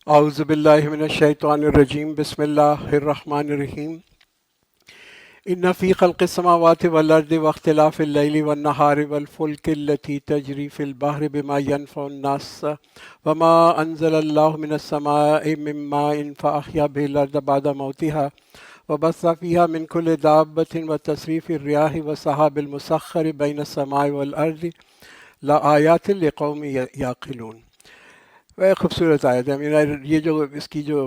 اعوذ باللہ من الشیطان الرجیم بسم اللہ الرحمن الرحیم ان فی خلق السماوات والارض واختلاف اللیل والنہار والفلک التي تجری فی البحر بما ينفع الناس وما انزل اللہ من السماء من ماء فاحیا به الارض بعد موتها وبث فيها من كل دابة وتصريف الرياح والسحاب المسخر بين السماء والارض لآیات لقوم یعقلون۔ وہ ایک خوبصورت آیت ہے۔ یہ جو اس کی جو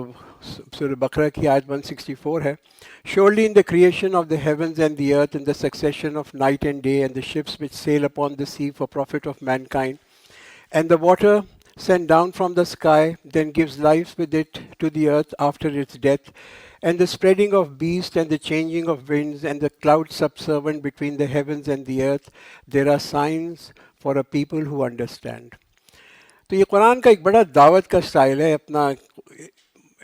سورہ بقرہ کی آیت 164 ہے، Surely in the creation of the heavens and the earth, in the succession of night and day, and the ships which sail upon the sea for profit of mankind, and the water sent down from the sky, then gives life with it to the earth after its death, and the spreading of beasts and the changing of winds, and the clouds subservient between the heavens and the earth, there are signs for a people who understand۔ تو یہ قرآن کا ایک بڑا دعوت کا style ہے، اپنا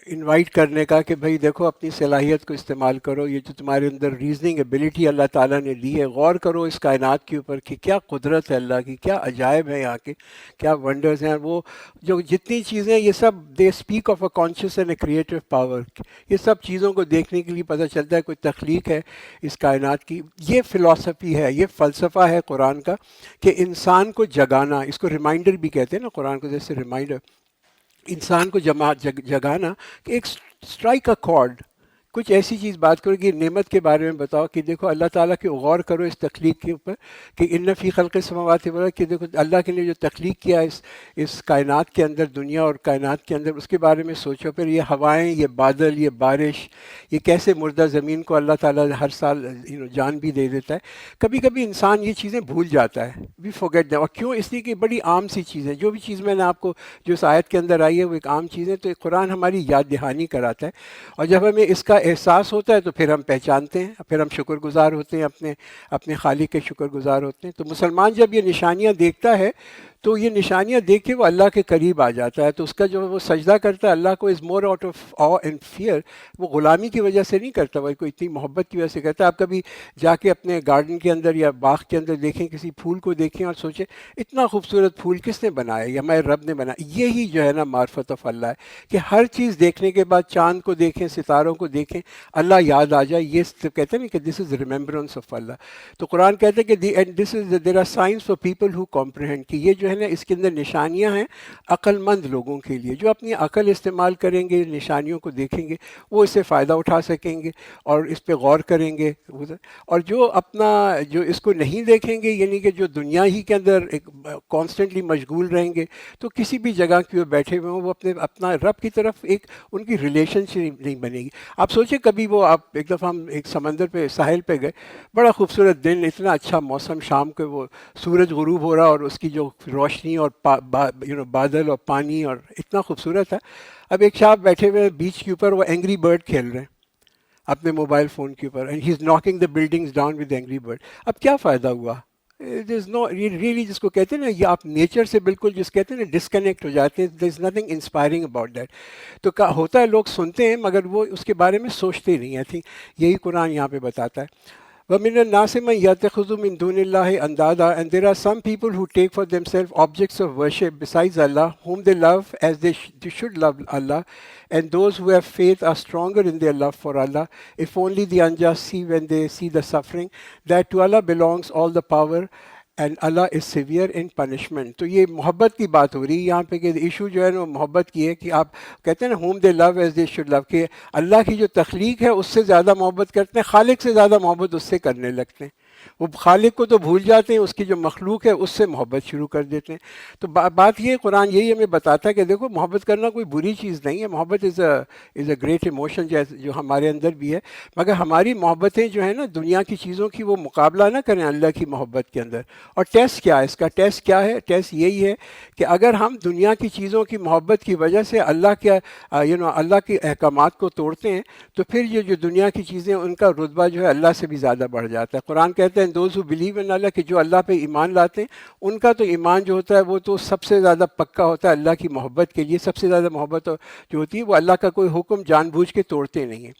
invite کرنے کا کہ بھئی دیکھو اپنی صلاحیت کو استعمال کرو، یہ جو تمہارے اندر ریزننگ ایبلٹی اللہ تعالیٰ نے دی ہے، غور کرو اس کائنات کے اوپر کہ کیا قدرت ہے اللہ کی، کیا عجائب ہے یہاں کے، کیا ونڈرز ہیں۔ وہ جو جتنی چیزیں یہ سب they speak of a conscious and a creative power, یہ سب چیزوں کو دیکھنے کے لیے پتہ چلتا ہے کوئی تخلیق ہے اس کائنات کی۔ یہ فلسفی ہے، یہ فلسفہ ہے قرآن کا کہ انسان کو جگانا، اس کو ریمائنڈر بھی کہتے ہیں نا قرآن کو، جیسے ریمائنڈر انسان کو جگانا کہ ایک اسٹرائک اے کارڈ، کچھ ایسی چیز بات کرو کہ نعمت کے بارے میں بتاؤ کہ دیکھو اللہ تعالیٰ کے غور کرو اس تخلیق کے اوپر کہ ان فی خلق السماوات والارض، کہ دیکھو اللہ کے نے جو تخلیق کیا اس کائنات کے اندر، دنیا اور کائنات کے اندر، اس کے بارے میں سوچو۔ پھر یہ ہوائیں، یہ بادل، یہ بارش، یہ کیسے مردہ زمین کو اللہ تعالیٰ ہر سال جان بھی دے دیتا ہے۔ کبھی کبھی انسان یہ چیزیں بھول جاتا ہے، بھی فورگیٹ دیم، اور کیوں؟ اس لیے کہ بڑی عام سی چیزیں، جو بھی چیز میں نے آپ کو جو اس آیت کے اندر آئی ہے وہ ایک عام چیز ہے، تو قرآن ہماری یاد دہانی کراتا ہے، اور جب ہمیں اس کا احساس ہوتا ہے تو پھر ہم پہچانتے ہیں، پھر ہم شکر گزار ہوتے ہیں، اپنے خالق کے شکر گزار ہوتے ہیں۔ تو مسلمان جب یہ نشانیاں دیکھتا ہے تو یہ نشانیاں دیکھ کے وہ اللہ کے قریب آ جاتا ہے، تو اس کا جو وہ سجدہ کرتا ہے اللہ کو is more out of awe and fear, وہ غلامی کی وجہ سے نہیں کرتا، وہ کوئی اتنی محبت کی وجہ سے کرتا ہے۔ آپ کبھی جا کے اپنے گارڈن کے اندر یا باغ کے اندر دیکھیں، کسی پھول کو دیکھیں اور سوچیں اتنا خوبصورت پھول کس نے بنایا، یا ہمارے رب نے بنایا۔ یہی جو ہے نا معرفت آف اللہ ہے کہ ہر چیز دیکھنے کے بعد چاند کو دیکھیں، ستاروں کو دیکھیں، اللہ یاد آ جائے۔ یہ کہتے ہیں نا کہ دس از ریممبرنس آف اللہ۔ تو قرآن کہتے ہیں کہ this is there are signs for people who comprehend, کہ یہ جو ہے نا اس کے اندر نشانیاں ہیں عقل مند لوگوں کے لیے، جو اپنی عقل استعمال کریں گے، نشانیوں کو دیکھیں گے، وہ اس سے فائدہ اٹھا سکیں گے اور اس پہ غور کریں گے۔ اور جو اس کو نہیں دیکھیں گے، یعنی کہ جو دنیا ہی کے اندر ایک کانسٹنٹلی مشغول رہیں گے، تو کسی بھی جگہ کی وہ بیٹھے ہوئے ہوں، وہ اپنا رب کی طرف ایک ان کی ریلیشن شپ نہیں بنے گی۔ آپ سوچیں کبھی آپ ایک دفعہ ہم ایک سمندر پہ ساحل پہ گئے، بڑا خوبصورت دن، اتنا اچھا موسم، شام کو وہ سورج غروب ہو رہا اور اس کی جو روشنی اور بادل اور پانی اور اتنا خوبصورت ہے۔ اب ایک صاحب بیٹھے ہوئے بیچ کے اوپر، وہ اینگری برڈ کھیل رہے ہیں اپنے موبائل فون کے اوپر، and he is knocking the buildings down with angry bird. اب کیا فائدہ ہوا؟ ریئلی جس کو کہتے ہیں نا، یہ آپ نیچر سے بالکل جس کہتے ہیں نا ڈسکنیکٹ ہو جاتے ہیں، there is nothing inspiring about that. تو ہوتا ہے لوگ سنتے ہیں مگر وہ اس کے بارے میں سوچتے نہیں ہیں۔ یہی قرآن یہاں پہ بتاتا ہے۔ وَمِنَ النَّاسِ مَن يَتَّخِذُ مِن دُونِ اللَّهِ أَندَادًا، and there are some people who take for themselves objects of worship besides Allah, whom they love as they should love Allah, and those who have faith are stronger in their love for Allah. If only the unjust see when they see the suffering, that to Allah belongs all the power, and Allah is severe in punishment. تو یہ محبت کی بات ہو رہی ہے یہاں پہ، کہ ایشو جو ہے نا وہ محبت کی ہے، کہ آپ کہتے ہیں نا whom they love as they should love, کہ اللہ کی جو تخلیق ہے اس سے زیادہ محبت کرتے ہیں، خالق سے زیادہ محبت اس سے کرنے لگتے ہیں۔ وہ خالق کو تو بھول جاتے ہیں، اس کی جو مخلوق ہے اس سے محبت شروع کر دیتے ہیں۔ تو بات یہ قرآن یہی ہمیں بتاتا ہے کہ دیکھو محبت کرنا کوئی بری چیز نہیں ہے، محبت از اے گریٹ ایموشن جو ہمارے اندر بھی ہے، مگر ہماری محبتیں جو ہیں نا دنیا کی چیزوں کی، وہ مقابلہ نہ کریں اللہ کی محبت کے اندر۔ اور ٹیسٹ کیا ہے اس کا؟ ٹیسٹ کیا ہے؟ ٹیسٹ یہی ہے کہ اگر ہم دنیا کی چیزوں کی محبت کی وجہ سے اللہ کے احکامات کو توڑتے ہیں، تو پھر یہ جو دنیا کی چیزیں ان کا رتبہ جو ہے اللہ سے بھی زیادہ بڑھ جاتا ہے۔ قرآن کہتے ہیں دوز ہو بلیو ان اللہ، کہ جو اللہ پہ ایمان لاتے ہیں ان کا تو ایمان جو ہوتا ہے وہ تو سب سے زیادہ پکا ہوتا ہے اللہ کی محبت کے لیے۔ سب سے زیادہ محبت جو ہوتی ہے وہ اللہ کا کوئی حکم جان بوجھ کے توڑتے نہیں ہیں۔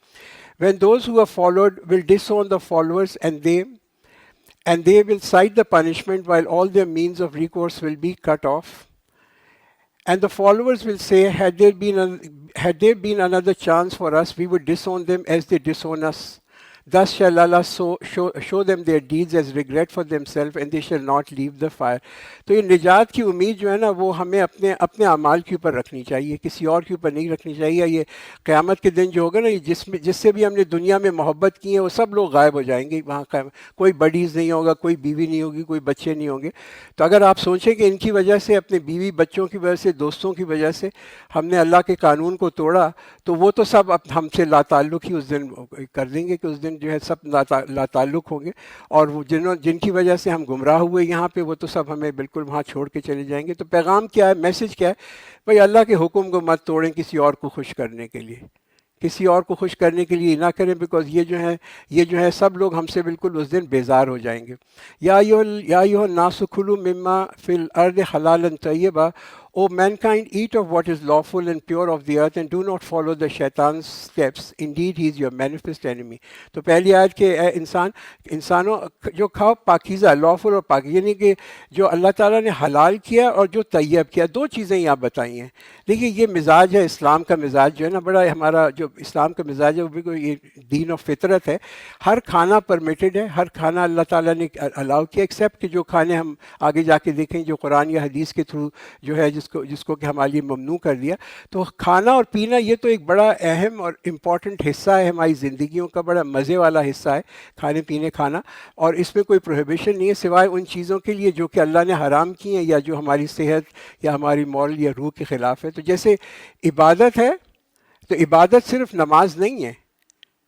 when those who are followed will disown the followers, and they will cite the punishment while all their means of recourse will be cut off. And the followers will say, had there been another chance for us, we would disown them as they disown us. Thus shall Allah show them their deeds as regret for themselves, and they shall not leave the fire. تو یہ نجات کی امید جو ہے نا وہ ہمیں اپنے اعمال کے اوپر رکھنی چاہیے، کسی اور کے اوپر نہیں رکھنی چاہیے. یہ قیامت کے دن جو ہوگا نا، جس سے بھی ہم نے دنیا میں محبت کی ہے وہ سب لوگ غائب ہو جائیں گے. وہاں کوئی بڈیز نہیں ہوگا، کوئی بیوی نہیں ہوگی، کوئی بچے نہیں ہوں گے. تو اگر آپ سوچیں کہ ان کی وجہ سے، اپنے بیوی بچوں کی وجہ سے، دوستوں کی وجہ سے ہم نے اللہ کے قانون کو توڑا، تو وہ تو سب ہم سے لا تعلق ہی اس دن کر دیں گے، کہ اس دن جو ہے سب لا تعلق ہوں گے. اور وہ جن کی وجہ سے ہم گمراہ ہوئے یہاں پہ، وہ تو سب ہمیں بالکل وہاں چھوڑ کے چلے جائیں گے. تو پیغام کیا ہے، میسج کیا ہے؟ بھائی اللہ کے حکم کو مت توڑیں کسی اور کو خوش کرنے کے لیے، کسی اور کو خوش کرنے کے لیے نہ کریں، بیکاز یہ جو ہے سب لوگ ہم سے بالکل اس دن بیزار ہو جائیں گے. یا ایھا الناس کلوا مما فی الارض حلالا طیبا. O mankind, eat of what is lawful and pure of the earth, and do not follow the shaitan's steps. Indeed, he is your manifest enemy. تو پہلی آیت کہ اے انسانوں جو کھاؤ پاکیزہ، lawful اور پاکیزہ، یعنی کہ جو اللہ تعالیٰ نے حلال کیا اور جو طیب کیا، دو چیزیں یہاں بتائی ہیں. دیکھیے یہ مزاج ہے اسلام کا، مزاج جو ہے نا بڑا ہمارا، جو اسلام کا مزاج ہے وہ بھی کوئی یہ دین و فطرت ہے. ہر کھانا پرمیٹڈ ہے، ہر کھانا اللہ تعالیٰ نے الاؤ کیا، ایکسیپٹ کہ جو کھانے ہم آگے جا کے دیکھیں جو قرآن یا حدیث کے تھرو جو ہے جس کو کہ ہمارے لیے ممنوع کر دیا. تو کھانا اور پینا یہ تو ایک بڑا اہم اور امپورٹنٹ حصہ ہے ہماری زندگیوں کا، بڑا مزے والا حصہ ہے کھانے پینے کھانا. اور اس میں کوئی پروہیبیشن نہیں ہے سوائے ان چیزوں کے لیے جو کہ اللہ نے حرام کی ہیں، یا جو ہماری صحت یا ہماری مورل یا روح کے خلاف ہے. تو جیسے عبادت ہے، تو عبادت صرف نماز نہیں ہے.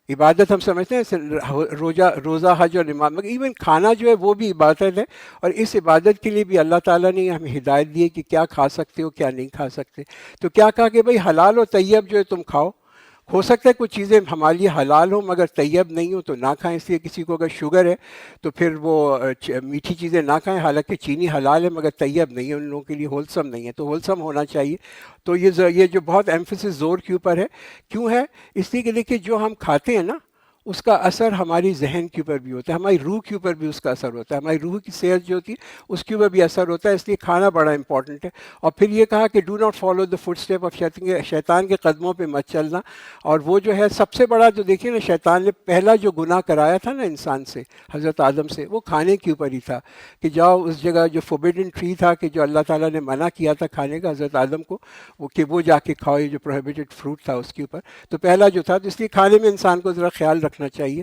عبادت ہم سمجھتے ہیں روزہ حج اور نماز، مگر ایون کھانا جو ہے وہ بھی عبادت ہے. اور اس عبادت کے لیے بھی اللہ تعالیٰ نے ہمیں ہدایت دی ہے کہ کیا کھا سکتے ہو، کیا نہیں کھا سکتے. تو کیا کہا کہ بھائی حلال و طیب جو ہے تم کھاؤ. ہو سکتا ہے کچھ چیزیں ہمارے لیے حلال ہوں مگر طیب نہیں ہوں تو نہ کھائیں. اس لیے کسی کو اگر شوگر ہے تو پھر وہ میٹھی چیزیں نہ کھائیں، حالانکہ چینی حلال ہے مگر طیب نہیں ہے، ان لوگوں کے لیے ہولسم نہیں ہے. تو ہولسم ہونا چاہیے. تو یہ جو بہت ایمفیسس زور کے اوپر ہے، کیوں ہے؟ اس لیے کہ دیکھیے جو ہم کھاتے ہیں نا اس کا اثر ہماری ذہن کے اوپر بھی ہوتا ہے، ہماری روح کے اوپر بھی اس کا اثر ہوتا ہے، ہماری روح کی صحت جو ہوتی ہے اس کے اوپر بھی اثر ہوتا ہے. اس لیے کھانا بڑا امپورٹنٹ ہے. اور پھر یہ کہا کہ do not follow the footstep of شیطان کے قدموں پہ مت چلنا. اور وہ جو ہے سب سے بڑا، جو دیکھیے نا شیطان نے پہلا جو گناہ کرایا تھا نا انسان سے، حضرت آدم سے، وہ کھانے کے اوپر ہی تھا کہ جاؤ اس جگہ جو فوربیڈن ٹری تھا، کہ جو اللہ تعالیٰ نے منع کیا تھا کھانے کا حضرت آدم کو، وہ جا کے کھاؤ، یہ جو پروہیبیٹڈ فروٹ تھا اس کے اوپر. تو پہلا جو تھا، تو اس لیے کھانے میں انسان کو ذرا خیال رکھنا چاہیے.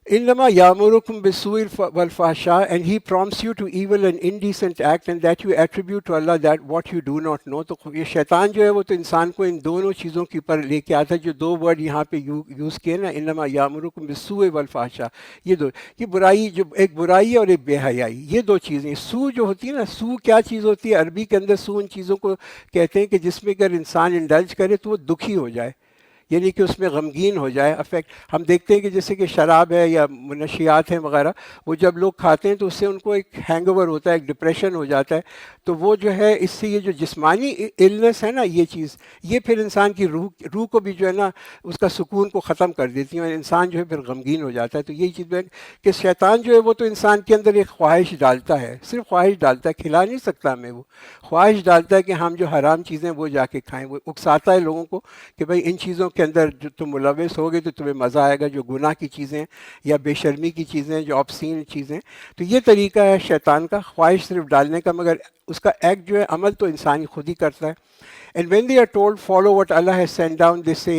انما یامرکم بالسوء والفحشاء, and he prompts you to evil and indecent act, and that you attribute to Allah that what you do not know. تو یہ شیطان جو ہے وہ تو انسان کو ان دونوں چیزوں کے اوپر لے کے آتا ہے. جو دو ورڈ یہاں پہ یوز کیے نا، انما یامرکم بالسوء والفحشاء، یہ برائی، جو ایک برائی اور ایک بے حیائی، یہ دو چیزیں. سو جو ہوتی ہے نا، سو کیا چیز ہوتی ہے عربی کے اندر؟ سو ان چیزوں کو کہتے ہیں کہ جس میں اگر انسان انڈلج کرے تو وہ دکھی ہو جائے، یعنی کہ اس میں غمگین ہو جائے، افیکٹ. ہم دیکھتے ہیں کہ جیسے کہ شراب ہے یا منشیات ہیں وغیرہ، وہ جب لوگ کھاتے ہیں تو اس سے ان کو ایک ہینگ اوور ہوتا ہے، ایک ڈپریشن ہو جاتا ہے. تو وہ جو ہے اس سے یہ جو جسمانی النس ہے نا، یہ چیز یہ پھر انسان کی روح کو بھی جو ہے نا اس کا سکون کو ختم کر دیتی ہیں، اور انسان جو ہے پھر غمگین ہو جاتا ہے. تو یہی چیز ہے کہ شیطان جو ہے وہ تو انسان کے اندر ایک خواہش ڈالتا ہے، صرف خواہش ڈالتا ہے، کھلا نہیں سکتا ہمیں. وہ خواہش ڈالتا ہے کہ ہم جو حرام چیزیں وہ جا کے کھائیں. وہ اکساتا ہے لوگوں کو کہ بھائی ان چیزوں کے اندر جو تم ملوث ہوگے تو تمہیں مزہ آئے گا، جو گناہ کی چیزیں یا بے شرمی کی چیزیں، جو obscene چیزیں. تو یہ طریقہ ہے شیطان کا، خواہش صرف ڈالنے کا، مگر اس کا ایکٹ جو ہے، عمل تو انسان خود ہی کرتا ہے. And when they are told follow what Allah has sent down, they say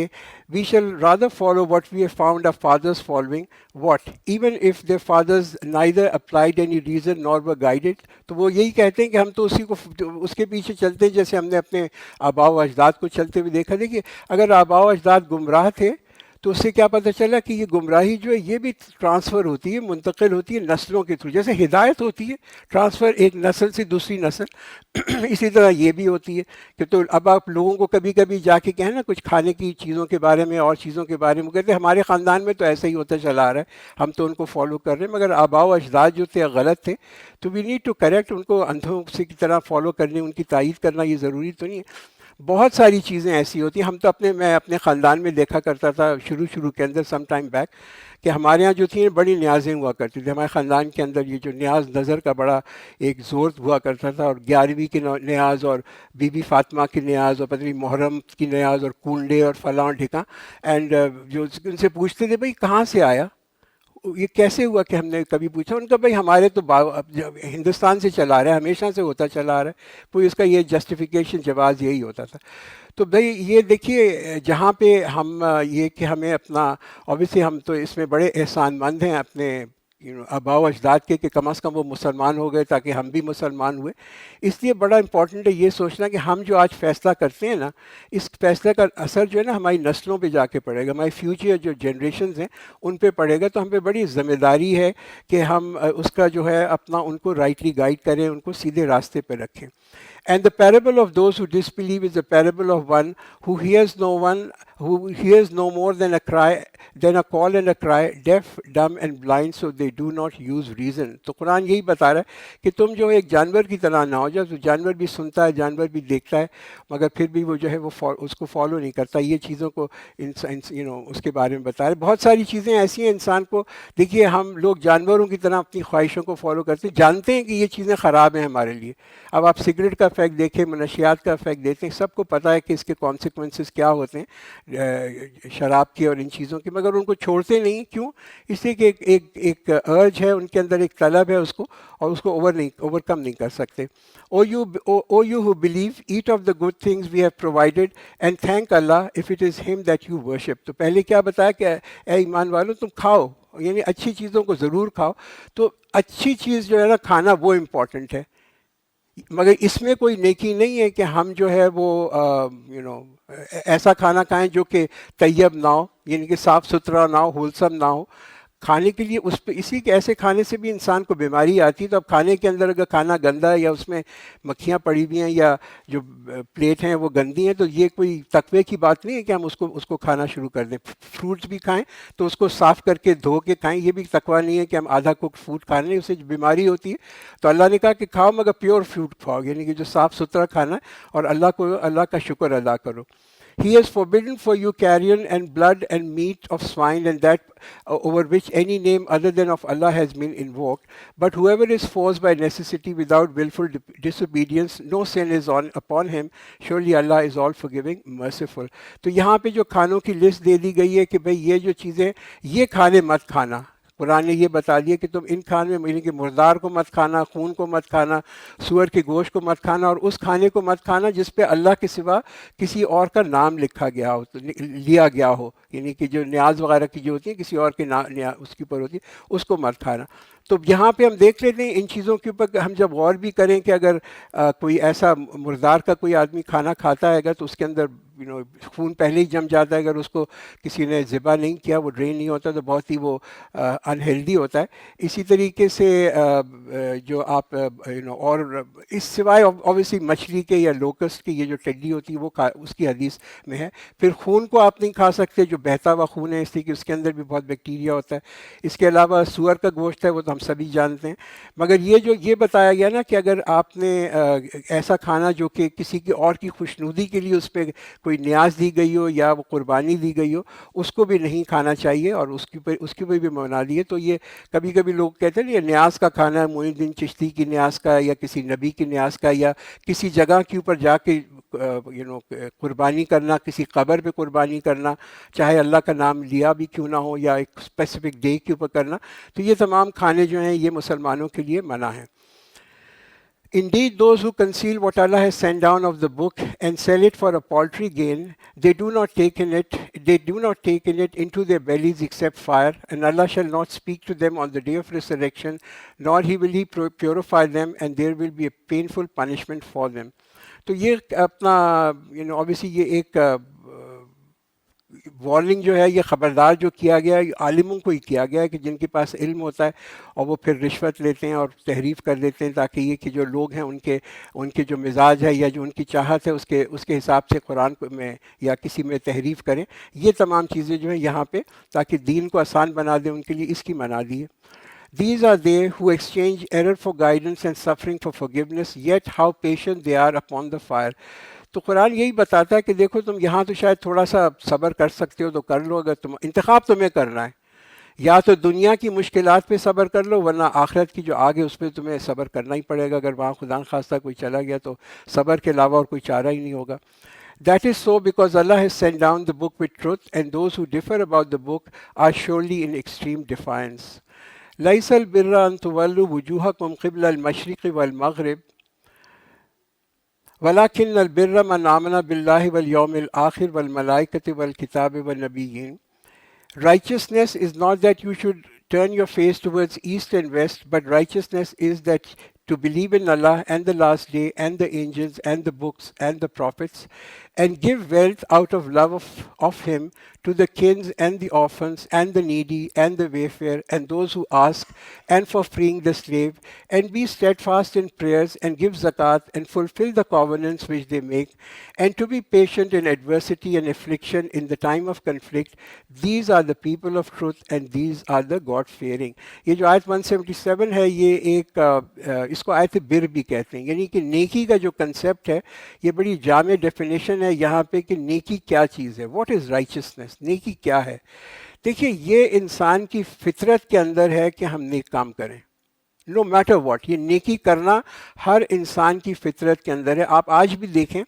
we shall rather follow what we have found our fathers following. What? Even if their fathers neither applied any reason nor were guided. تو وہ یہی کہتے ہیں کہ ہم تو اس کے پیچھے چلتے ہیں جیسے ہم نے اپنے آباء و اجداد کو چلتے ہوئے دیکھا. دیکھیے اگر آباء و اجداد گمراہ تھے تو اس سے کیا پتہ چلا کہ یہ گمراہی جو ہے یہ بھی ٹرانسفر ہوتی ہے، منتقل ہوتی ہے نسلوں کے تھرو. جیسے ہدایت ہوتی ہے ٹرانسفر ایک نسل سے دوسری نسل، اسی طرح یہ بھی ہوتی ہے. کہ تو اب آپ لوگوں کو کبھی کبھی جا کے کہیں نا کچھ کھانے کی چیزوں کے بارے میں اور چیزوں کے بارے میں، کہتے ہیں ہمارے خاندان میں تو ایسا ہی ہوتا چلا آ رہا ہے، ہم تو ان کو فالو کر رہے ہیں. مگر آباء و اجداد جو تھے غلط تھے، تو وی نیڈ ٹو کریکٹ. ان کو اندھوں سے کی طرح فالو کرنے، ان کی تائید کرنا یہ ضروری تو نہیں ہے. بہت ساری چیزیں ایسی ہوتی ہیں. ہم تو میں اپنے خاندان میں دیکھا کرتا تھا شروع کے اندر سم ٹائم بیک کہ ہمارے ہاں جو تھیں بڑی نیازیں ہوا کرتی تھیں. ہمارے خاندان کے اندر یہ جو نیاز نظر کا بڑا ایک زور ہوا کرتا تھا, اور 11ویں کی نیاز, اور بی بی فاطمہ کی نیاز, اور پتہ نہیں محرم کی نیاز, اور کونڈے اور فلاں ڈھکاں. اینڈ جو ان سے پوچھتے تھے بھائی کہاں سے آیا, یہ کیسے ہوا کہ ہم نے کبھی پوچھا. ان کا بھائی ہمارے تو ہندوستان سے چلا رہا ہے, ہمیشہ سے ہوتا چلا رہا ہے. کوئی اس کا یہ جسٹیفیکیشن جواز یہی ہوتا تھا. تو بھائی یہ دیکھیے جہاں پہ ہم یہ کہ ہمیں اپنا اوبیسلی ہم تو اس میں بڑے احسان مند ہیں اپنے آباء و اجداد کے کہ کم از کم وہ مسلمان ہو گئے تاکہ ہم بھی مسلمان ہوئے. اس لیے بڑا امپورٹنٹ ہے یہ سوچنا کہ ہم جو آج فیصلہ کرتے ہیں نا, اس فیصلے کا اثر جو ہے نا ہماری نسلوں پہ جا کے پڑے گا, ہماری فیوچر جو جنریشنز ہیں ان پہ پڑے گا. تو ہم پہ بڑی ذمہ داری ہے کہ ہم اس کا جو ہے اپنا ان کو رائٹلی گائیڈ کریں, ان کو سیدھے راستے پہ رکھیں. And the parable of those who disbelieve is the parable of one who hears no more than a call and a cry, deaf, dumb and blind, so they do not use reason. تو قرآن یہی بتا رہا ہے کہ تم جو ایک جانور کی طرح نہ ہو جاؤ. تو جانور بھی سنتا ہے, جانور بھی دیکھتا ہے, مگر پھر بھی وہ جو ہے وہ اس کو فالو نہیں کرتا. یہ چیزوں کو اس کے بارے میں بتا رہے. بہت ساری چیزیں ایسی ہیں انسان کو, دیکھیے ہم لوگ جانوروں کی طرح اپنی خواہشوں کو فالو کرتے ہیں, جانتے ہیں کہ یہ چیزیں خراب ہیں ہمارے لیے. اب آپ سگریٹ کا افیکٹ دیکھیں, منشیات کا افیکٹ دیکھیں, سب کو پتہ ہے کہ اس کے کانسیکوینسز کیا ہوتے ہیں شراب کے اور ان چیزوں کے, مگر ان کو چھوڑتے نہیں. کیوں؟ اس لیے کہ ایک ارج ہے ان کے اندر, ایک طلب ہے اس کو, اور اس کو اوور کم نہیں کر سکتے. O you who believe, eat of the good things we have provided and thank Allah if it is Him that you worship. تو پہلے کیا بتایا کہ اے ایمان والو تم کھاؤ, یعنی اچھی چیزوں کو ضرور کھاؤ. تو اچھی چیز جو ہے نا کھانا وہ امپورٹنٹ ہے, مگر اس میں کوئی نیکی نہیں ہے کہ ہم جو ہے وہ ایسا کھانا کھائیں جو کہ طیب نہ ہو, یعنی کہ صاف ستھرا نہ ہو, ہولسم نہ ہو کھانے کے لیے. اس پہ اسی کے ایسے کھانے سے بھی انسان کو بیماری آتی ہے. تو اب کھانے کے اندر اگر کھانا گندا ہے یا اس میں مکھیاں پڑی ہوئی ہیں یا جو پلیٹ ہیں وہ گندی ہیں, تو یہ کوئی تقوی کی بات نہیں ہے کہ ہم اس کو کھانا شروع کر دیں. فروٹس بھی کھائیں تو اس کو صاف کر کے دھو کے کھائیں, یہ بھی تقوی نہیں ہے کہ ہم آدھا کوک فروٹ کھا لیں, اس سے بیماری ہوتی ہے. تو اللہ نے کہا کہ کھاؤ مگر پیور فروٹ کھاؤ, یعنی کہ جو صاف ستھرا کھانا ہے, اور اللہ کا شکر ادا کرو. He has forbidden for you carrion and blood and meat of swine and that over which any name other than of Allah has been invoked. But whoever is forced by necessity without willful disobedience, no sin is upon him. Surely Allah is all forgiving, merciful. تو یہاں پہ جو کھانوں کی list دے دی گئی ہے کہ بھئی یہ جو چیزیں یہ کھانے مت کھانا. قرآن نے یہ بتا دیا کہ تم ان کھانے میں, یعنی کہ مردار کو مت کھانا, خون کو مت کھانا, سور کے گوشت کو مت کھانا, اور اس کھانے کو مت کھانا جس پہ اللہ کے سوا کسی اور کا نام لکھا گیا ہو, لیا گیا ہو, یعنی کہ جو نیاز وغیرہ کی جو ہوتی ہیں کسی اور کے اس کے اوپر ہوتی ہے, اس کو مت کھانا. تو یہاں پہ ہم دیکھ لیتے ہیں ان چیزوں کے اوپر ہم جب غور بھی کریں کہ اگر کوئی ایسا مردار کا کوئی آدمی کھانا کھاتا ہے گا تو اس کے اندر خون پہلے ہی جم جاتا ہے. اگر اس کو کسی نے ذبح نہیں کیا, وہ ڈرین نہیں ہوتا, تو بہت ہی وہ انہیلدی ہوتا ہے. اسی طریقے سے جو آپ اور اس سوائے اوبیسلی مچھلی کے یا لوکسٹ کی یہ جو ٹڈی ہوتی ہے وہ اس کی حدیث میں ہے. پھر خون کو آپ نہیں کھا سکتے جو بہتا ہوا خون ہے, اس لیے کہ اس کے اندر بھی بہت بیکٹیریا ہوتا ہے. اس کے علاوہ سور کا گوشت ہے وہ تو ہم سبھی جانتے ہیں. مگر یہ بتایا گیا نا کہ اگر آپ نے ایسا کھانا جو کہ کسی کی اور کی خوشنودی کے لیے اس پہ کوئی نیاز دی گئی ہو یا وہ قربانی دی گئی ہو, اس کو بھی نہیں کھانا چاہیے, اور اس کے اوپر بھی منا دی ہے. تو یہ کبھی لوگ کہتے ہیں یہ نیاز کا کھانا ہے, معین الدین چشتی کی نیاز کا یا کسی نبی کی نیاز کا, یا کسی جگہ کے اوپر جا کے قربانی کرنا, کسی قبر پہ قربانی کرنا, چاہے اللہ کا نام لیا بھی کیوں نہ ہو, یا ایک اسپیسیفک ڈے کے اوپر کرنا. تو یہ تمام کھانے جو ہیں یہ مسلمانوں کے لیے منع ہیں. Indeed, those who conceal what Allah has sent down of the book and sell it for a paltry gain, they do not take in it into their bellies except fire, and Allah shall not speak to them on the day of resurrection, nor will He purify them, and there will be a painful punishment for them. تو یہ اپنا obviously یہ ایک warning جو ہے, یہ خبردار جو کیا گیا ہے عالموں کو ہی کیا گیا ہے کہ جن کے پاس علم ہوتا ہے اور وہ پھر رشوت لیتے ہیں اور تحریف کر دیتے ہیں, تاکہ یہ کہ جو لوگ ہیں ان کے جو مزاج ہے یا جو ان کی چاہت ہے اس کے حساب سے قرآن میں یا کسی میں تحریف کریں. یہ تمام چیزیں جو ہیں یہاں پہ تاکہ دین کو آسان بنا دیں ان کے لیے, اس کی منا دی ہے. These are they who exchange error for guidance and suffering for forgiveness, yet how patient they are upon the fire. تو قرآن یہی بتاتا ہے کہ دیکھو تم یہاں تو شاید تھوڑا سا صبر کر سکتے ہو تو کر لو، اگر تم انتخاب تمہیں کرنا ہے، یا تو دنیا کی مشکلات پہ صبر کر لو، ورنہ آخرت کی جو آگے اس پہ تمہیں صبر کرنا ہی پڑے گا، اگر وہاں خدا نخواستہ کوئی چلا گیا تو صبر کے علاوہ اور کوئی چارہ ہی نہیں ہوگا. That is so because Allah has sent down the book with truth, and those who differ about the book are surely in extreme defiance. لَيْسَ الْبِرَّ أَن تُوَلُّوا وُجُوهَكُمْ قِبْلَ الْمَشْرِقِ وَالْمَغْرِبِ وَلَكِنَّ الْبِرَّ مَنْ آمَنَ بِاللَّهِ وَالْيَوْمِ الْآخِرِ وَالْمَلَائِكَةِ وَالْكِتَابِ وَالنَّبِيِّينَ. Righteousness is not that you should turn your face towards east and west, but righteousness is that to believe in Allah and the last day and the angels and the books and the prophets, and give wealth out of love of Him to the kings and the orphans and the needy and the wayfarer and those who ask, and for freeing the slave, and be steadfast in prayers and give zakat and fulfill the covenants which they make, and to be patient in adversity and affliction in the time of conflict. These are the people of truth and these are the God-fearing. یہ جو آیت 177 ہے یہ ایک اس کو آیت بر بھی کہتے ہیں، یعنی کہ نیکی کا جو کنسیپٹ ہے یہ بڑی جامع ڈیفینیشن ہے یہاں پہ کہ نیکی کیا چیز ہے. واٹ از رائچسنس، نیکی کیا ہے؟ دیکھیے یہ انسان کی فطرت کے اندر ہے کہ ہم نیک کام کریں، نو میٹر واٹ. یہ نیکی کرنا ہر انسان کی فطرت کے اندر ہے. آپ آج بھی دیکھیں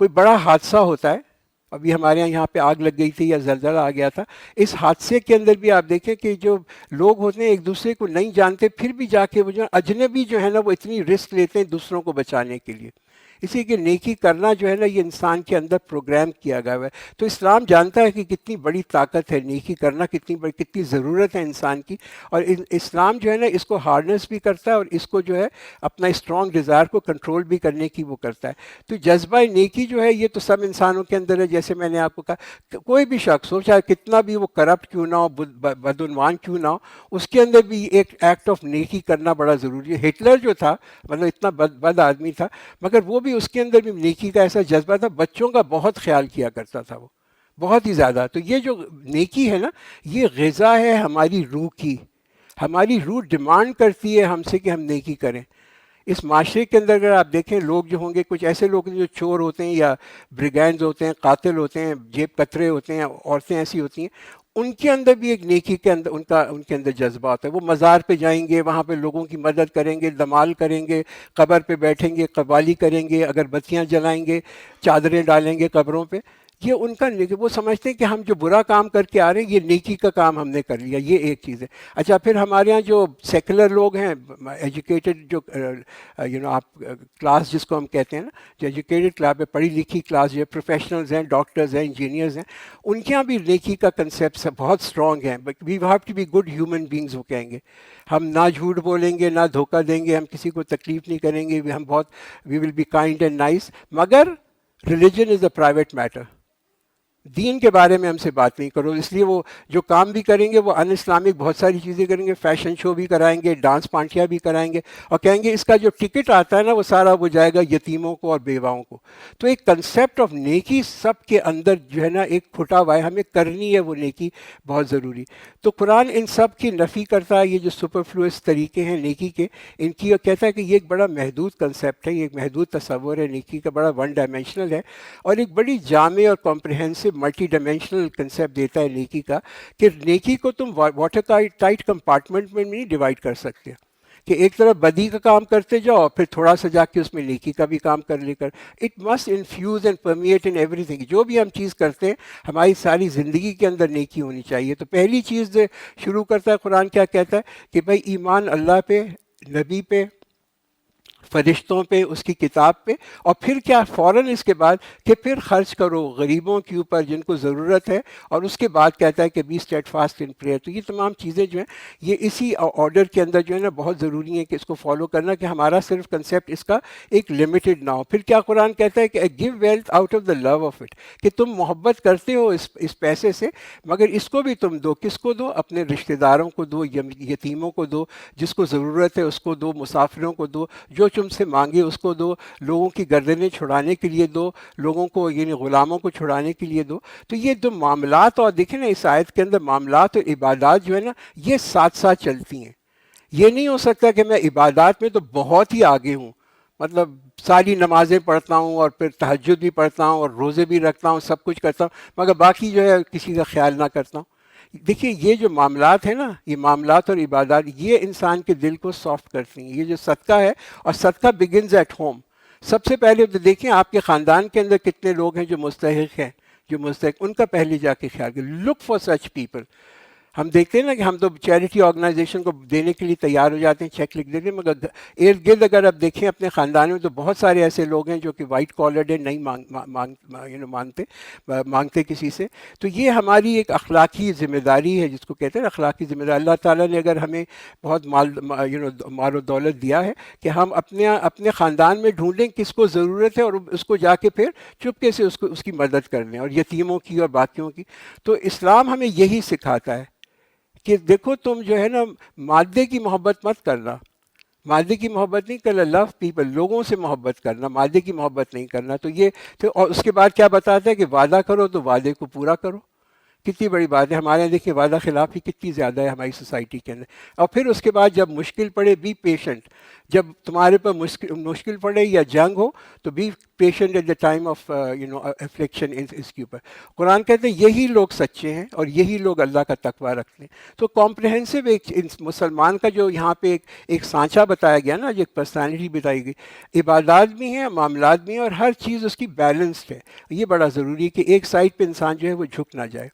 کوئی بڑا حادثہ ہوتا ہے، ابھی ہمارے یہاں پہ آگ لگ گئی تھی یا زلزلہ آ گیا تھا، اس حادثے کے اندر بھی آپ دیکھیں کہ جو لوگ ہوتے ہیں ایک دوسرے کو نہیں جانتے پھر بھی جا کے وہ جو اجنبی جو ہے نا وہ اتنی رسک لیتے ہیں دوسروں کو بچانے کے لیے. اسی کہ نیکی کرنا جو ہے نا یہ انسان کے اندر پروگرام کیا گیا ہے. تو اسلام جانتا ہے کہ کتنی بڑی طاقت ہے نیکی کرنا، کتنی ضرورت ہے انسان کی، اور اسلام جو ہے نا اس کو ہارنس بھی کرتا ہے اور اس کو جو ہے اپنا اسٹرانگ ڈیزائر کو کنٹرول بھی کرنے کی وہ کرتا ہے. تو جذبہ نیکی جو ہے یہ تو سب انسانوں کے اندر ہے. جیسے میں نے آپ کو کہا کوئی بھی شخص ہو چاہے کتنا بھی وہ کرپٹ کیوں نہ ہو، بدعنوان کیوں نہ ہو، اس کے اندر بھی ایک ایکٹ آف نیکی کرنا بڑا ضروری ہے. ہٹلر جو تھا مطلب اتنا بد آدمی تھا مگر وہ بھی اس کے اندر بھی نیکی کا ایسا جذبہ تھا، بچوں کا بہت خیال کیا کرتا تھا وہ بہت ہی زیادہ. تو یہ جو نیکی ہے نا یہ غذا ہے ہماری روح کی. ہماری روح ڈیمانڈ کرتی ہے ہم سے کہ ہم نیکی کریں. اس معاشرے کے اندر اگر آپ دیکھیں لوگ جو ہوں گے کچھ ایسے لوگ جو چور ہوتے ہیں یا بریگینڈز ہوتے ہیں، قاتل ہوتے ہیں، جیب کترے ہوتے ہیں، عورتیں ایسی ہوتی ہیں، ان کے اندر بھی ایک نیکی کے اندر ان کے اندر جذبہ ہوتا ہے. وہ مزار پہ جائیں گے، وہاں پہ لوگوں کی مدد کریں گے، دمال کریں گے، قبر پہ بیٹھیں گے، قوالی کریں گے، اگر بتیاں جلائیں گے، چادریں ڈالیں گے قبروں پہ. یہ ان کا وہ سمجھتے ہیں کہ ہم جو برا کام کر کے آ رہے ہیں یہ نیکی کا کام ہم نے کر لیا. یہ ایک چیز ہے. اچھا پھر ہمارے ہاں جو سیکولر لوگ ہیں، ایجوکیٹڈ جو آپ کلاس جس کو ہم کہتے ہیں نا، جو ایجوکیٹڈ کلاس ہے، پڑھی لکھی کلاس جو پروفیشنلز ہیں، ڈاکٹرز ہیں، انجینئرز ہیں، ان کے یہاں بھی نیکی کا کنسیپٹ بہت اسٹرانگ ہے. But we have to be good human beings. وہ کہیں گے ہم نہ جھوٹ بولیں گے، نہ دھوکہ دیں گے، ہم کسی کو تکلیف نہیں کریں گے، ہم بہت we will be kind and nice. مگر religion is a private matter. دین کے بارے میں ہم سے بات نہیں کرو. اس لیے وہ جو کام بھی کریں گے وہ ان اسلامک بہت ساری چیزیں کریں گے، فیشن شو بھی کرائیں گے، ڈانس پارٹیاں بھی کرائیں گے، اور کہیں گے اس کا جو ٹکٹ آتا ہے نا وہ سارا وہ جائے گا یتیموں کو اور بیواؤں کو. تو ایک کنسیپٹ آف نیکی سب کے اندر جو ہے نا ایک کھٹا ہوا ہے، ہمیں کرنی ہے وہ نیکی بہت ضروری. تو قرآن ان سب کی نفی کرتا ہے. یہ جو سپرفلوئس طریقے ہیں نیکی کے ان کی، اور کہتا ہے کہ یہ ایک بڑا محدود کنسیپٹ ہے، یہ ایک محدود تصور ہے نیکی کا، بڑا ون ڈائمینشنل ہے، اور ایک بڑی جامع اور کمپریہنسو ملٹی ڈائمینشنل کنسیپٹ دیتا ہے نیکی کا، کہ نیکی کو تم واٹر ٹائٹ کمپارٹمنٹ میں نہیں ڈیوائڈ کر سکتے کہ ایک طرف بدی کا کام کرتے جاؤ پھر تھوڑا سا جا کے اس میں نیکی کا بھی کام کر لے کر. It must infuse and permit in every thing. جو بھی ہم چیز کرتے ہیں ہماری ساری زندگی کے اندر نیکی ہونی چاہیے. تو پہلی چیز شروع کرتا ہے قرآن کیا کہتا ہے کہ بھائی ایمان اللہ پہ، نبی پہ، فرشتوں پہ، اس کی کتاب پہ، اور پھر کیا فوراً اس کے بعد کہ پھر خرچ کرو غریبوں کے اوپر جن کو ضرورت ہے، اور اس کے بعد کہتا ہے کہ be steadfast in prayer. تو یہ تمام چیزیں جو ہیں یہ اسی آرڈر کے اندر جو ہے نا بہت ضروری ہے کہ اس کو فالو کرنا، کہ ہمارا صرف کنسیپٹ اس کا ایک لمیٹڈ نہ ہو. پھر کیا قرآن کہتا ہے کہ give wealth out of the love of it, کہ تم محبت کرتے ہو اس پیسے سے مگر اس کو بھی تم دو. کس کو دو؟ اپنے رشتہ داروں کو دو، یتیموں کو دو، جس کو ضرورت ہے اس کو دو، مسافروں کو دو، جو تم سے مانگے اس کو دو، لوگوں کی گردنیں چھڑانے کے لیے دو، لوگوں کو یعنی غلاموں کو چھڑانے کے لیے دو. تو یہ دو معاملات، اور دیکھیں نا اس آیت کے اندر معاملات اور عبادات جو ہے نا یہ ساتھ ساتھ چلتی ہیں. یہ نہیں ہو سکتا کہ میں عبادات میں تو بہت ہی آگے ہوں مطلب ساری نمازیں پڑھتا ہوں اور پھر تہجد بھی پڑھتا ہوں اور روزے بھی رکھتا ہوں، سب کچھ کرتا ہوں، مگر باقی جو ہے کسی کا خیال نہ کرتا ہوں۔ دیکھیے یہ جو معاملات ہیں نا، یہ معاملات اور عبادات، یہ انسان کے دل کو سافٹ کرتی ہیں۔ یہ جو صدقہ ہے، اور صدقہ بگنز ایٹ ہوم۔ سب سے پہلے تو دیکھیں آپ کے خاندان کے اندر کتنے لوگ ہیں جو مستحق ہیں، جو مستحق، ان کا پہلے جا کے خیال کریں، لک فار سچ پیپل۔ ہم دیکھتے ہیں نا کہ ہم تو چیریٹی آرگنائزیشن کو دینے کے لیے تیار ہو جاتے ہیں، چیک لکھ دیتے ہیں، مگر ارد گرد اگر آپ دیکھیں اپنے خاندان میں تو بہت سارے ایسے لوگ ہیں جو کہ وائٹ کالرڈ ہیں، نہیں مانگتے کسی سے۔ تو یہ ہماری ایک اخلاقی ذمہ داری ہے، جس کو کہتے ہیں اخلاقی ذمہ داری۔ اللہ تعالیٰ نے اگر ہمیں بہت مال و دولت دیا ہے کہ ہم اپنے خاندان میں ڈھونڈیں کس کو ضرورت ہے، اور اس کو جا کے پھر چپکے سے اس کی مدد کر لیں، اور یتیموں کی اور باقیوں کی۔ تو اسلام ہمیں یہی سکھاتا ہے کہ دیکھو تم جو ہے نا، مادے کی محبت مت کرنا، مادے کی محبت نہیں کرنا، لو پیپل، لوگوں سے محبت کرنا، مادے کی محبت نہیں کرنا۔ تو یہ تو، اور اس کے بعد کیا بتاتا ہے کہ وعدہ کرو تو وعدے کو پورا کرو۔ کتنی بڑی بات ہے، ہمارے یہاں دیکھیے وعدہ خلافی کتنی زیادہ ہے ہماری سوسائٹی کے اندر۔ اور پھر اس کے بعد جب مشکل پڑے، بی پیشنٹ، جب تمہارے پر مشکل پڑے یا جنگ ہو تو be patient at the time of affliction, اس کے اوپر قرآن کہتے ہیں یہی لوگ سچے ہیں اور یہی لوگ اللہ کا تقویٰ رکھتے ہیں۔ تو کمپریہنسو ایک مسلمان کا جو یہاں پہ ایک سانچہ بتایا گیا نا، جو ایک پرسنالٹی بتائی گئی، عبادات بھی ہیں، معاملات بھی ہیں، اور ہر چیز اس کی بیلنسڈ ہے۔ یہ بڑا ضروری ہے کہ ایک سائڈ پہ انسان جو ہے وہ جھک نہ جائے۔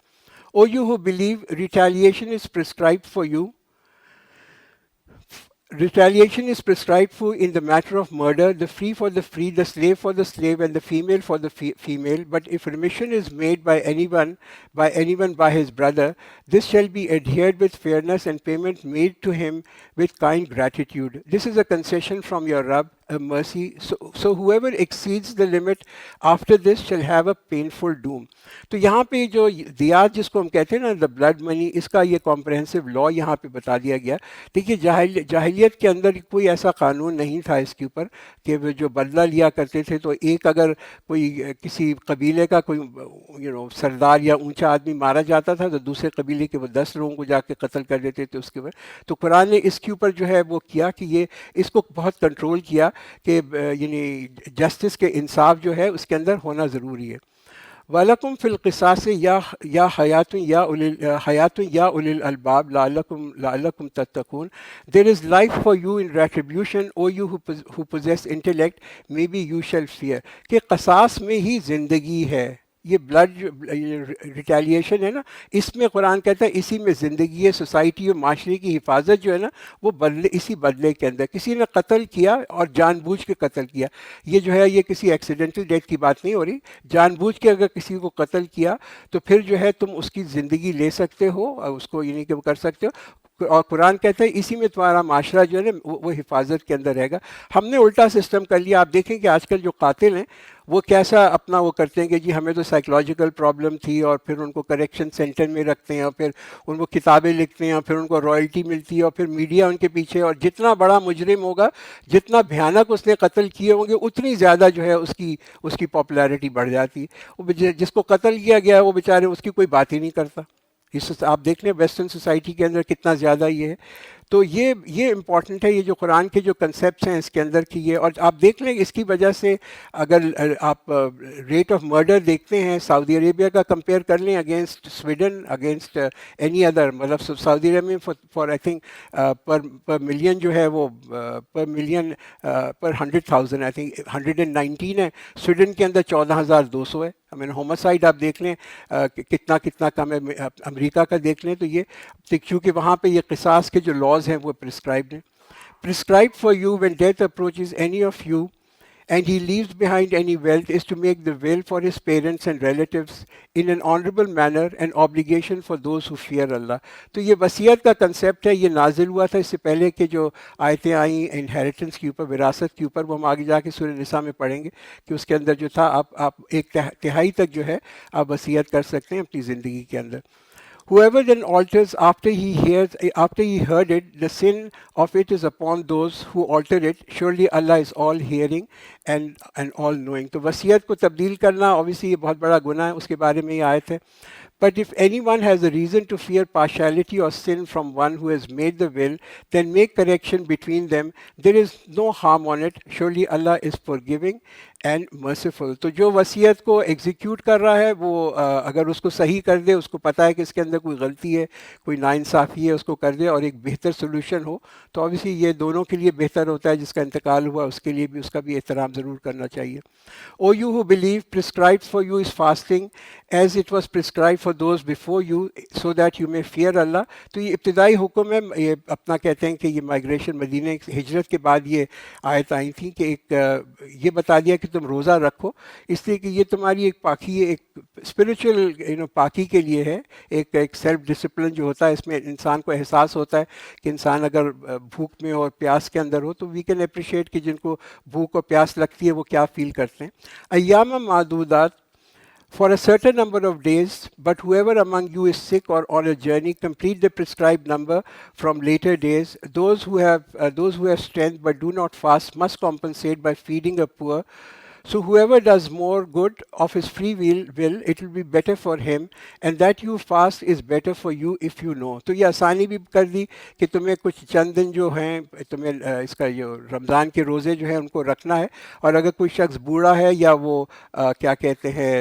O you who believe retaliation is prescribed for you, retaliation is prescribed for in the matter of murder, the free for the free, the slave for the slave, and the female for the female. But if remission is made by anyone by his brother, this shall be adhered with fairness, and payment made to him with kind gratitude. This is a concession from your Rabb, a mercy. So whoever exceeds the limit after this shall have a painful doom. تو یہاں پہ جو دیات جس کو ہم کہتے ہیں نا، دا بلڈ منی، اس کا یہ کمپریہنسو لا یہاں پہ بتا دیا گیا۔ دیکھیے جاہلیت کے اندر کوئی ایسا قانون نہیں تھا اس کے اوپر کہ وہ جو بدلہ لیا کرتے تھے، تو ایک اگر کوئی کسی قبیلے کا کوئی سردار یا اونچا آدمی مارا جاتا تھا تو دوسرے قبیلے کے وہ 10 لوگوں کو جا کے قتل کر دیتے تھے اس کے اوپر۔ تو قرآن نے اس کے اوپر جو ہے وہ کیا کہ یہ اس کو بہت کنٹرول کیا کہ یعنی جسٹس کے انصاف جو ہے اس کے اندر ہونا ضروری ہے۔ وَلَكُمْ فِي الْقِصَاصِ یا حَيَاتٌ یا أُولِي الْأَلْبَابِ لَعَلَّكُمْ تَتَّقُونَ. There is life for you in retribution, O you who possess intellect, maybe you shall fear. کہ قصاص میں ہی زندگی ہے۔ یہ بلڈ ریٹیلیشن ہے نا، اس میں قرآن کہتا ہے اسی میں زندگی ہے، سوسائٹی اور معاشرے کی حفاظت جو ہے نا وہ اسی بدلے کے اندر۔ کسی نے قتل کیا اور جان بوجھ کے قتل کیا، یہ جو ہے یہ کسی ایکسیڈنٹل ڈیتھ کی بات نہیں ہو رہی، جان بوجھ کے اگر کسی کو قتل کیا تو پھر جو ہے تم اس کی زندگی لے سکتے ہو اور اس کو یعنی کہ وہ کر سکتے ہو، اور قرآن کہتا ہے اسی میں تمہارا معاشرہ جو ہے نا وہ حفاظت کے اندر رہے گا۔ ہم نے الٹا سسٹم کر لیا۔ آپ دیکھیں کہ آج کل جو قاتل ہیں وہ کیسا اپنا وہ کرتے ہیں کہ جی ہمیں تو سائیکولوجیکل پرابلم تھی، اور پھر ان کو کریکشن سینٹر میں رکھتے ہیں، اور پھر ان کو کتابیں لکھتے ہیں، اور پھر ان کو رائلٹی ملتی ہے، اور پھر میڈیا ان کے پیچھے، اور جتنا بڑا مجرم ہوگا، جتنا بھیانک اس نے قتل کیے ہوں گے، اتنی زیادہ جو ہے اس کی پاپولیرٹی بڑھ جاتی ہے۔ جس کو قتل کیا گیا وہ بیچارے اس کی کوئی بات ہی نہیں کرتا۔ آپ دیکھ لیں ویسٹرن سوسائٹی کے اندر کتنا زیادہ یہ ہے۔ تو یہ امپورٹنٹ ہے، یہ جو قرآن کے جو کنسیپٹس ہیں اس کے اندر کی یہ، اور آپ دیکھ لیں اس کی وجہ سے اگر آپ ریٹ آف مرڈر دیکھتے ہیں سعودی عربیہ کا کمپیئر کر لیں against Sweden, against any other, مطلب سعودی عربیہ میں for I think per million جو ہے وہ پر ملین پر 100,000 آئی تھنک 119 ہے، سویڈن کے اندر 14,200 ہے۔ ہوموسائڈ آپ دیکھ لیں کتنا کم ہے، امریکہ کا دیکھ لیں تو یہ کیونکہ وہاں پہ یہ قصاص کے جو لاز ہیں وہ پرسکرائبڈ ہیں۔ prescribed for you when death approaches any of you and he leaves behind any wealth is to make the will for his parents and relatives in an honorable manner and obligation for those who fear Allah. تو یہ وصیت کا concept ہے، یہ نازل ہوا تھا اس سے پہلے کہ جو آیتیں آئیں انہیریٹنس کے اوپر، وراثت کے اوپر، وہ ہم آگے جا کے سورہ نساء میں پڑھیں گے کہ اس کے اندر جو تھا آپ ایک تہائی تک جو ہے آپ وصیت کر سکتے ہیں اپنی زندگی کے اندر۔ Whoever then alters after he heard it, the sin of it is upon those who alter it. Surely Allah is all hearing and all knowing. تو وصیت کو تبدیل کرنا obviously یہ بہت بڑا گناہ ہے، اس کے بارے میں یہ آیت ہے. But if anyone has a reason to fear partiality or sin from one who has made the will, then make correction between them. There is no harm on it. Surely Allah is forgiving and merciful. تو جو وصیت کو execute کر رہا ہے وہ اگر اس کو صحیح کر دے، اس کو پتہ ہے کہ اس کے اندر کوئی غلطی ہے، کوئی ناانصافی ہے، اس کو کر دے اور ایک بہتر سولوشن ہو، تو obviously یہ دونوں کے لیے بہتر ہوتا ہے. جس کا انتقال ہوا اس کے لیے بھی اس کا بھی احترام ضرور کرنا چاہیے. O you who believe, prescribed for you is fasting as it was prescribed for those before you, so that you may fear Allah. تو یہ ابتدائی حکم ہے. یہ اپنا کہتے ہیں کہ یہ مائگریشن مدینہ ہجرت کے بعد یہ آیت آئی تھیں کہ ایک یہ بتا دیا کہ تم روزہ رکھو، اس لیے کہ یہ تمہاری ایک پاکی ہے، ایک اسپریچول پاکی کے لیے ہے. ایک سیلف ڈسپلن جو ہوتا ہے، اس میں انسان کو احساس ہوتا ہے کہ انسان اگر بھوک میں اور پیاس کے اندر ہو تو وی کین اپریشیٹ کہ جن کو بھوک اور پیاس لگتی ہے وہ کیا فیل کرتے ہیں. ایام معدودات for a certain number of days, but whoever among you is sick or on a journey, complete the prescribed number from later days. Those who have strength but do not fast must compensate by feeding a poor. So whoever does more good of his free will, it will be better for him, and that you fast is better for you if you know. تو یہ آسانی بھی کر دی کہ تمہیں کچھ چند دن جو ہیں تمہیں اس کا جو رمضان کے روزے جو ہیں ان کو رکھنا ہے. اور اگر کوئی شخص بوڑھا ہے یا وہ کیا کہتے ہیں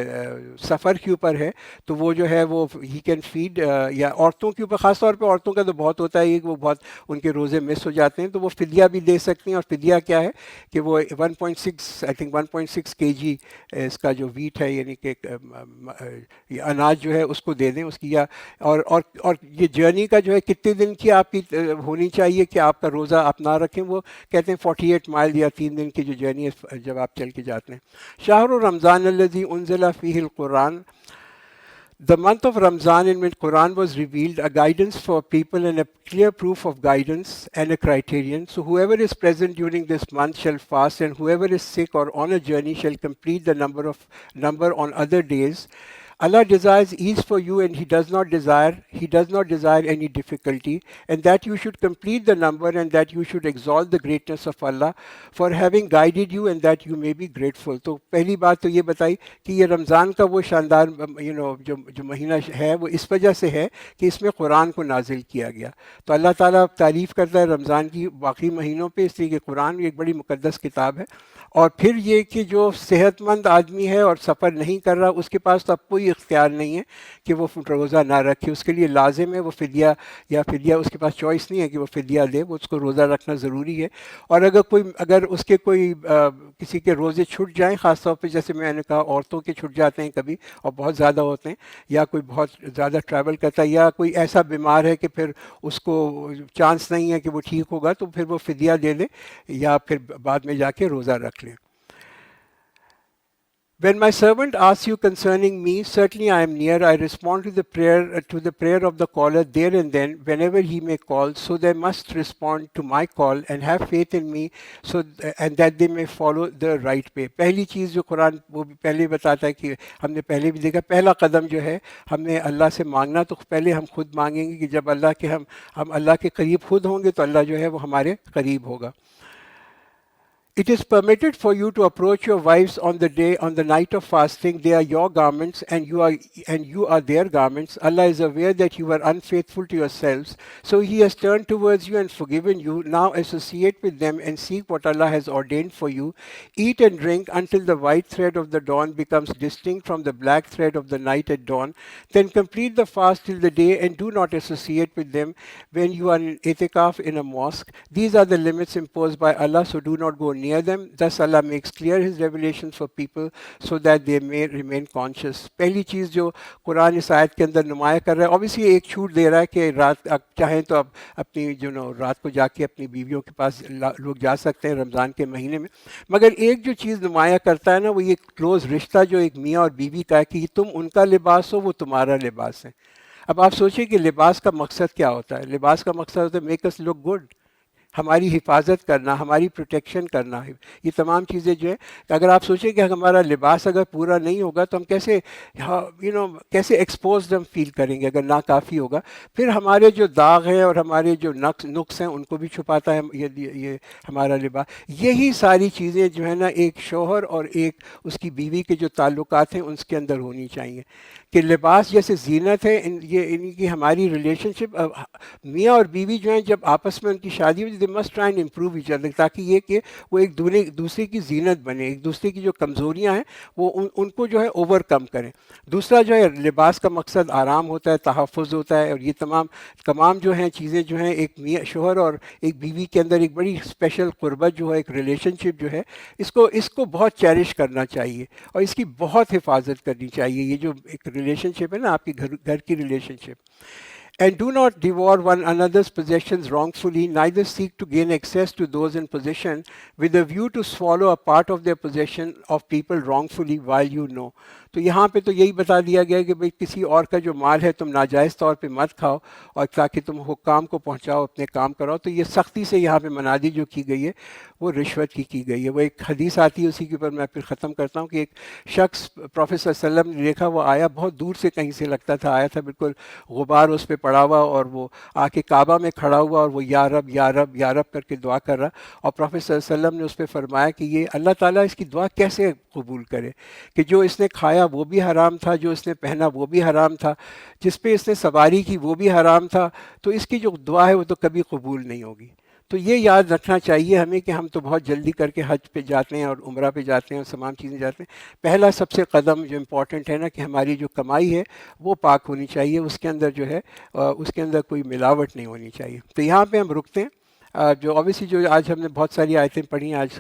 سفر کے اوپر ہے تو وہ جو ہے وہ ہی کین فیڈ. یا عورتوں کے اوپر، خاص طور پہ عورتوں کا تو بہت ہوتا ہے کہ وہ بہت ان کے روزے مس ہو جاتے ہیں، تو وہ فدیہ بھی دے سکتی ہیں. اور فدیہ کیا ہے کہ وہ 1.6 آئی تھنک 1.6 kg اس کا جو ویٹ ہے، یعنی کہ اناج جو ہے اس کو دے دیں اس کی. اور یہ جرنی کا جو ہے کتنے دن کی آپ کی ہونی چاہیے کہ آپ کا روزہ آپ نہ رکھیں. وہ کہتے ہیں 48 مائل یا 3 دن کی جو جرنی ہے جب آپ چل کے جاتے ہیں. شہر رمضان الذی انزل فیہ القرآن. The month of Ramzan in which Quran was revealed, a guidance for people and a clear proof of guidance and a criterion. So whoever is present during this month shall fast, and whoever is sick or on a journey shall complete the number on other days. Allah desires ease for you, and He does not desire any difficulty, and that you should complete the number, and that you should exalt the greatness of Allah for having guided you, and that you may be grateful. تو پہلی بات تو یہ بتائی کہ یہ رمضان کا وہ شاندار جو مہینہ ہے وہ اس وجہ سے ہے کہ اس میں قرآن کو نازل کیا گیا. تو اللہ تعالیٰ تعریف کرتا ہے رمضان کی باقی مہینوں پہ، اس لیے کہ قرآن ایک بڑی مقدس کتاب ہے. اور پھر یہ کہ جو صحت مند آدمی ہے اور سفر نہیں کر رہا، اس کے پاس تو اب کوئی اختیار نہیں ہے کہ وہ روزہ نہ رکھے. اس کے لیے لازم ہے وہ فدیہ اس کے پاس چوائس نہیں ہے کہ وہ فدیہ دے، وہ اس کو روزہ رکھنا ضروری ہے. اور اگر اس کے کوئی کسی کے روزے چھٹ جائیں، خاص طور پہ جیسے میں نے کہا عورتوں کے چھٹ جاتے ہیں کبھی اور بہت زیادہ ہوتے ہیں، یا کوئی بہت زیادہ ٹریول کرتا ہے، یا کوئی ایسا بیمار ہے کہ پھر اس کو چانس نہیں ہے کہ وہ ٹھیک ہوگا، تو پھر وہ فدیہ دے دے یا پھر بعد میں جا کے روزہ رکھ لیں. When my servant asks you concerning me, certainly I am near. I respond to the prayer of the caller there and then, whenever he may call. So they must respond to my call and have faith in me, and that they may follow the right way. پہلی چیز جو قرآن وہ بھی پہلے بتاتا ہے کہ ہم نے پہلے بھی دیکھا، پہلا قدم جو ہے ہم نے اللہ سے مانگنا، تو پہلے ہم خود مانگیں گے کہ جب ہم اللہ کے قریب خود ہوں گے تو اللہ جو ہے وہ ہمارے قریب ہوگا. It is permitted for you to approach your wives on the night of fasting. They are your garments, and you are their garments. Allah is aware that you were unfaithful to yourselves, so He has turned towards you and forgiven you. Now associate with them and seek what Allah has ordained for you. Eat and drink until the white thread of the dawn becomes distinct from the black thread of the night at dawn. Then complete the fast till the day, and do not associate with them when you are in itikaf in a mosque. These are the limits imposed by Allah, so do not go near them. Thus Allah makes clear His revelations for people so that they may remain conscious. پہلی چیز جو قرآن اس آیت کے اندر نمایاں کر رہا ہے، obviously ایک چھوٹ دے رہا ہے کہ رات چاہیں تو اب اپنی رات کو جا کے اپنی بیویوں کے پاس لوگ جا سکتے ہیں رمضان کے مہینے میں. مگر ایک جو چیز نمایاں کرتا ہے نا، وہ یہ کلوز رشتہ جو ایک میاں اور بیوی کا ہے کہ تم ان کا لباس ہو، وہ تمہارا لباس ہے. اب آپ سوچیں کہ لباس کا مقصد کیا ہوتا ہے؟ لباس کا مقصد ہوتا ہے میک اس لک گڈ. ہماری حفاظت کرنا، ہماری پروٹیکشن کرنا ہے، یہ تمام چیزیں جو ہے کہ اگر آپ سوچیں کہ ہمارا لباس اگر پورا نہیں ہوگا تو ہم کیسے کیسے ایکسپوزڈ ہم فیل کریں گے اگر ناکافی ہوگا. پھر ہمارے جو داغ ہیں اور ہمارے جو نقص ہیں ان کو بھی چھپاتا ہے یہ ہمارا لباس. یہی ساری چیزیں جو ہے نا ایک شوہر اور ایک اس کی بیوی کے جو تعلقات ہیں اس کے اندر ہونی چاہیے کہ لباس جیسے زینت ہے. یہ ان کی ہماری ریلیشن شپ میاں اور بیوی جو ہیں جب آپس میں ان کی شادی ہوئی they must try and improve each other تاکہ یہ کہ وہ ایک دوسرے کی زینت بنے، ایک دوسرے کی جو کمزوریاں ہیں وہ ان کو جو ہے اوور کم کریں. دوسرا جو ہے لباس کا مقصد آرام ہوتا ہے، تحفظ ہوتا ہے، اور یہ تمام جو ہیں چیزیں جو ہیں ایک میاں شوہر اور ایک بیوی کے اندر ایک بڑی اسپیشل قربت جو ہے ایک ریلیشن شپ جو ہے اس کو بہت چیریش کرنا چاہیے اور اس کی بہت حفاظت کرنی چاہیے. یہ جو ایک ریلیشن شپ ہے نا آپ کی گھر کی relation ship. And do not devour one another's possessions wrongfully, neither seek to gain access to those in possession with a view to swallow a part of their possession of people wrongfully while you know. تو یہاں پہ تو یہی بتا دیا گیا کہ بھئی کسی اور کا جو مال ہے تم ناجائز طور پہ مت کھاؤ اور تاکہ تم حکام کو پہنچاؤ، اپنے کام کراؤ. تو یہ سختی سے یہاں پہ منادی جو کی گئی ہے وہ رشوت کی گئی ہے. وہ ایک حدیث آتی ہے اسی کے اوپر میں پھر ختم کرتا ہوں کہ ایک شخص پروفیٹ صلی اللہ علیہ وسلم نے دیکھا، وہ آیا بہت دور سے کہیں سے لگتا تھا آیا تھا، بالکل غبار اس پہ پڑا ہوا اور وہ آ کے کعبہ میں کھڑا ہوا اور وہ یا رب یا رب یا رب کر کے دعا کر رہا. اور پروفیٹ صلی اللہ علیہ وسلم نے اس پہ فرمایا کہ یہ اللہ تعالیٰ اس کی دعا کیسے قبول کرے کہ جو اس نے کھایا وہ بھی حرام تھا، جو اس نے پہنا وہ بھی حرام تھا، جس پہ اس نے سواری کی وہ بھی حرام تھا، تو اس کی جو دعا ہے وہ تو کبھی قبول نہیں ہوگی. تو یہ یاد رکھنا چاہیے ہمیں کہ ہم تو بہت جلدی کر کے حج پہ جاتے ہیں اور عمرہ پہ جاتے ہیں اور تمام چیزیں جاتے ہیں. پہلا سب سے قدم جو امپورٹنٹ ہے نا کہ ہماری جو کمائی ہے وہ پاک ہونی چاہیے، اس کے اندر جو ہے اس کے اندر کوئی ملاوٹ نہیں ہونی چاہیے. تو یہاں پہ ہم رکتے ہیں. جو اوبیسلی جو آج ہم نے بہت ساری آیتیں پڑھی ہیں آج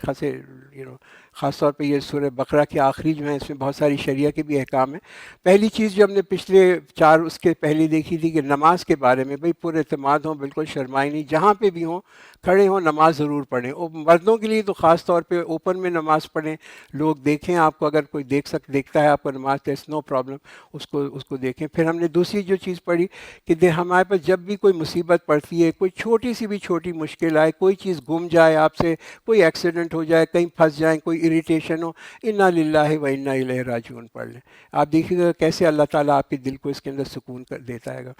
خاص طور پہ یہ سورہ بقرہ کی آخری جو ہیں اس میں بہت ساری شریعہ کے بھی احکام ہیں. پہلی چیز جو ہم نے پچھلے 4 اس کے پہلے دیکھی تھی کہ نماز کے بارے میں بھئی پر اعتماد ہوں، بالکل شرمائے نہیں، جہاں پہ بھی ہوں کھڑے ہوں نماز ضرور پڑھیں. اور مردوں کے لیے تو خاص طور پہ اوپن میں نماز پڑھیں، لوگ دیکھیں آپ کو، اگر کوئی دیکھتا ہے آپ کو نماز تو نو پرابلم، اس کو دیکھیں. پھر ہم نے دوسری جو چیز پڑھی کہ ہمارے پاس جب بھی کوئی مصیبت پڑتی ہے، کوئی چھوٹی سی بھی چھوٹی مشکل آئے، کوئی چیز گم جائے آپ سے، کوئی ایکسیڈنٹ ہو جائے، کہیں پھنس جائیں، کوئی اریٹیشن ہو، انا للہ و انا الیہ راجعون پڑھ لیں. آپ دیکھیے گا کیسے اللہ تعالیٰ آپ کے دل کو اس کے اندر سکون کر دیتا ہے گا.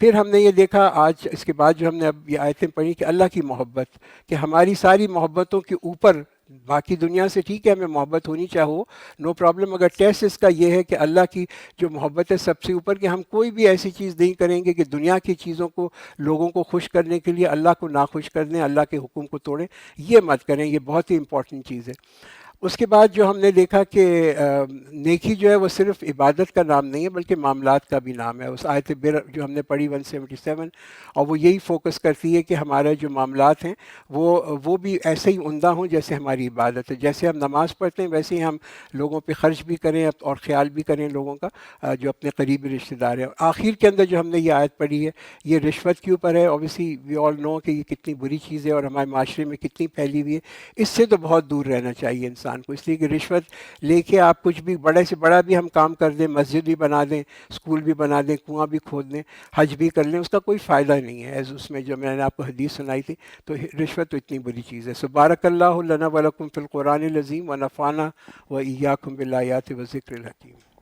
پھر ہم نے یہ دیکھا آج اس کے بعد جو ہم نے اب یہ آیتیں پڑھی کہ اللہ کی محبت، کہ ہماری ساری محبتوں کے اوپر باقی دنیا سے ٹھیک ہے ہمیں محبت ہونی چاہو نو پرابلم، مگر ٹیسٹ اس کا یہ ہے کہ اللہ کی جو محبت ہے سب سے اوپر، کہ ہم کوئی بھی ایسی چیز نہیں کریں گے کہ دنیا کی چیزوں کو لوگوں کو خوش کرنے کے لیے اللہ کو ناخوش کر دیں، اللہ کے حکم کو توڑیں. یہ مت کریں، یہ بہت ہی امپورٹنٹ چیز ہے. اس کے بعد جو ہم نے دیکھا کہ نیکی جو ہے وہ صرف عبادت کا نام نہیں ہے بلکہ معاملات کا بھی نام ہے. اس آیت بر جو ہم نے پڑھی 177، اور وہ یہی فوکس کرتی ہے کہ ہمارے جو معاملات ہیں وہ بھی ایسے ہی عمدہ ہوں جیسے ہماری عبادت ہے. جیسے ہم نماز پڑھتے ہیں ویسے ہی ہم لوگوں پہ خرچ بھی کریں اور خیال بھی کریں لوگوں کا جو اپنے قریبی رشتہ دار ہیں. آخر کے اندر جو ہم نے یہ آیت پڑھی ہے یہ رشوت کے اوپر ہے. اوبیسلی وی آل نو کہ یہ کتنی بری چیز ہے اور ہمارے معاشرے میں کتنی پھیلی ہوئی ہے. اس سے تو بہت دور رہنا چاہیے انسان کو، اس لیے کہ رشوت لے کے آپ کچھ بھی بڑے سے بڑا بھی ہم کام کر دیں، مسجد بھی بنا دیں، اسکول بھی بنا دیں، کنواں بھی کھود دیں، حج بھی کر لیں، اس کا کوئی فائدہ نہیں ہے. اس میں جو میں نے آپ کو حدیث سنائی تھی تو رشوت تو اتنی بری چیز ہے. سبارک اللہ لنا ولکم فی القرآن العظیم ونفعنا و ایاکم بالآیات و ذکر الحکیم.